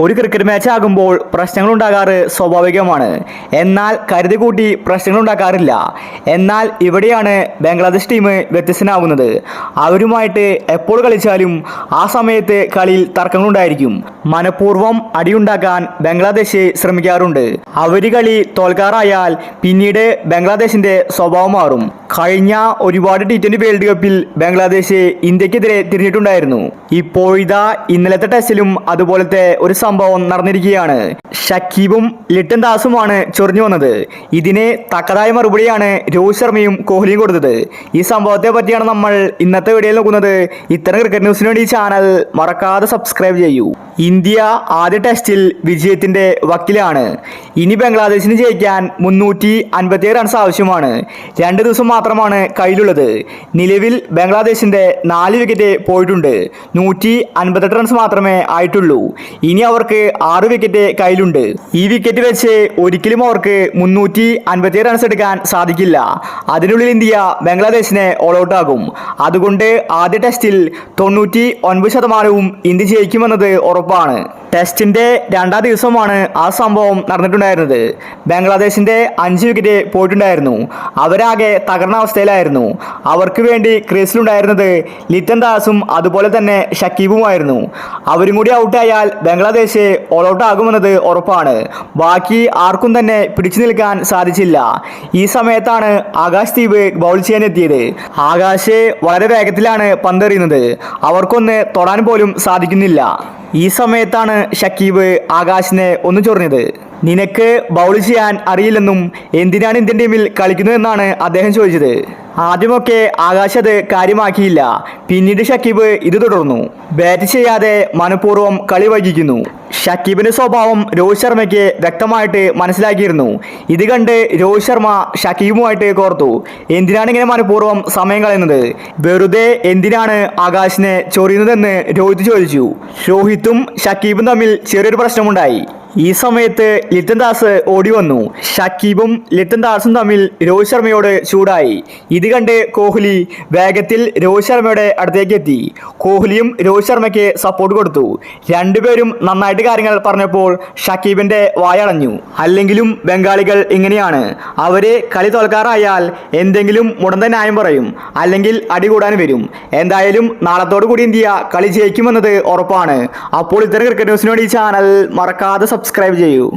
ഒരു cricket match ആകുമ്പോൾ പ്രശ്നങ്ങൾ ഉണ്ടാകാറ് സ്വാഭാവികമാണ്. എന്നാൽ കരുതി കൂട്ടി പ്രശ്നങ്ങൾ ഉണ്ടാക്കാറില്ല. എന്നാൽ ഇവിടെയാണ് ബംഗ്ലാദേശ് ടീം വ്യത്യസ്തനാകുന്നത്. അവരുമായിട്ട് എപ്പോൾ കളിച്ചാലും ആ സമയത്ത് കളിയിൽ തർക്കങ്ങളുണ്ടായിരിക്കും. മനഃപൂർവ്വം അടിയുണ്ടാക്കാൻ ബംഗ്ലാദേശ് ശ്രമിക്കാറുണ്ട്. അവർ കളി തോൽക്കാറായാൽ പിന്നീട് ബംഗ്ലാദേശിന്റെ സ്വഭാവം മാറും. കഴിഞ്ഞ ഒരുപാട് T20 വേൾഡ് കപ്പിൽ ബംഗ്ലാദേശ് ഇന്ത്യക്കെതിരെ തിരിഞ്ഞിട്ടുണ്ടായിരുന്നു. ഇപ്പോഴിതാ ഇന്നലത്തെ ടെസ്റ്റിലും അതുപോലത്തെ ഒരു സംഭവം നടന്നിരിക്കുകയാണ്. ഷക്കീബും ലിട്ടൺ ദാസുമാണ് ചൊറിഞ്ഞു വന്നത്. ഇതിന് തക്കതായ മറുപടിയാണ് രോഹിത് ശർമ്മയും കോഹ്ലിയും കൊടുത്തത്. ഈ സംഭവത്തെ പറ്റിയാണ് നമ്മൾ ഇന്നത്തെ വീഡിയോയിൽ നോക്കുന്നത്. ഇത്തരം ക്രിക്കറ്റ് ന്യൂസിന് വേണ്ടി ഈ ചാനൽ മറക്കാതെ സബ്സ്ക്രൈബ് ചെയ്യൂ. ഇന്ത്യ ആദ്യ ടെസ്റ്റിൽ വിജയത്തിന്റെ വക്കിലാണ്. ഇനി ബംഗ്ലാദേശിന് ജയിക്കാൻ 357 റൺസ് ആവശ്യമാണ്. 2 ദിവസം മാത്രമാണ് കയ്യിലുള്ളത്. നിലവിൽ ബംഗ്ലാദേശിന്റെ 4 വിക്കറ്റ് പോയിട്ടുണ്ട്. 158 റൺസ് മാത്രമേ ആയിട്ടുള്ളൂ. ഇനി അവർക്ക് 6 വിക്കറ്റ് കയ്യിലുണ്ട്. ഈ വിക്കറ്റ് വെച്ച് ഒരിക്കലും അവർക്ക് 357 റൺസ് എടുക്കാൻ സാധിക്കില്ല. അതിനുള്ളിൽ ഇന്ത്യ ബംഗ്ലാദേശിനെ ഓൾ ഔട്ട് ആകും. അതുകൊണ്ട് ആദ്യ ടെസ്റ്റിൽ 99% ഇന്ത്യ ജയിക്കുമെന്നത് ഉറപ്പാണ്. ടെസ്റ്റിന്റെ 2ാം ദിവസമാണ് ആ സംഭവം നടന്നിട്ടുണ്ടായിരുന്നത്. ബംഗ്ലാദേശിന്റെ 5 വിക്കറ്റ് പോയിട്ടുണ്ടായിരുന്നു. അവരാകെ തകർന്ന അവസ്ഥയിലായിരുന്നു. അവർക്ക് വേണ്ടി ക്രീസിലുണ്ടായിരുന്നത് ലിട്ടൺ ദാസും അതുപോലെ തന്നെ ഷക്കീബുമായിരുന്നു. അവരും കൂടി ഔട്ടായാൽ ബംഗ്ലാദേശ് ഓൾ ഔട്ട് ആകുമെന്നത് ഉറപ്പാണ്. ബാക്കി ആർക്കും തന്നെ പിടിച്ചു നിൽക്കാൻ സാധിച്ചില്ല. ഈ സമയത്താണ് ആകാശ് ദീപ് ബൗൾ ചെയ്യാൻ എത്തിയത്. ആകാശ് വളരെ വേഗത്തിലാണ് പന്തെറിയുന്നത്. അവർക്കൊന്ന് തൊടാൻ പോലും സാധിക്കുന്നില്ല. ഈ സമയത്താണ് ഷക്കീബ് ആകാശിനെ ഒന്ന് ചൊറിഞ്ഞത്. നിനക്ക് ബൗൾ ചെയ്യാൻ അറിയില്ലെന്നും എന്തിനാണ് ഇന്ത്യൻ ടീമിൽ കളിക്കുന്നതെന്നാണ് അദ്ദേഹം ചോദിച്ചത്. ആദ്യമൊക്കെ ആകാശ് അത് കാര്യമാക്കിയില്ല. പിന്നീട് ഷക്കീബ് ഇത് തുടർന്നു. ബാറ്റ് ചെയ്യാതെ മനഃപൂർവ്വം കളി വൈകിക്കുന്നു. ഷക്കീബിന്റെ സ്വഭാവം രോഹിത് ശർമ്മയ്ക്ക് വ്യക്തമായിട്ട് മനസ്സിലാക്കിയിരുന്നു. ഇത് കണ്ട് രോഹിത് ശർമ്മ ഷക്കീബുമായിട്ട് കോർത്തു. എന്തിനാണ് ഇങ്ങനെ മനഃപൂർവ്വം സമയം കളയുന്നത്? വെറുതെ എന്തിനാണ് ആകാശിനെ ചൊറിയുന്നതെന്ന് രോഹിത് ചോദിച്ചു. രോഹിത്തും ഷക്കീബും തമ്മിൽ ചെറിയൊരു പ്രശ്നമുണ്ടായി. ഈ സമയത്ത് ലിട്ടൺ ദാസ് ഓടി വന്നു. ഷക്കീബും ലിട്ടൺ ദാസും തമ്മിൽ രോഹിത് ശർമ്മയോട് ചൂടായി. ഇത് കണ്ട് കോഹ്ലി വേഗത്തിൽ രോഹിത് ശർമ്മയുടെ അടുത്തേക്ക് എത്തി. കോഹ്ലിയും രോഹിത് ശർമ്മയ്ക്ക് സപ്പോർട്ട് കൊടുത്തു. രണ്ടുപേരും നന്നായിട്ട് കാര്യങ്ങൾ പറഞ്ഞപ്പോൾ ഷക്കീബിന്റെ വായടഞ്ഞു. അല്ലെങ്കിലും ബംഗാളികൾ ഇങ്ങനെയാണ്. അവരെ കളി തോൽക്കാറായാൽ എന്തെങ്കിലും മുടന്ത ന്യായം പറയും, അല്ലെങ്കിൽ അടി കൂടാൻ വരും. എന്തായാലും നാളത്തോടു കൂടി ഇന്ത്യ കളി ജയിക്കുമെന്നത് ഉറപ്പാണ്. അപ്പോൾ ഇത്തരം ക്രിക്കറ്റ് ന്യൂസിന് വേണ്ടി ഈ ചാനൽ മറക്കാതെ സബ്സ്ക്രൈബ് ചെയ്യൂ.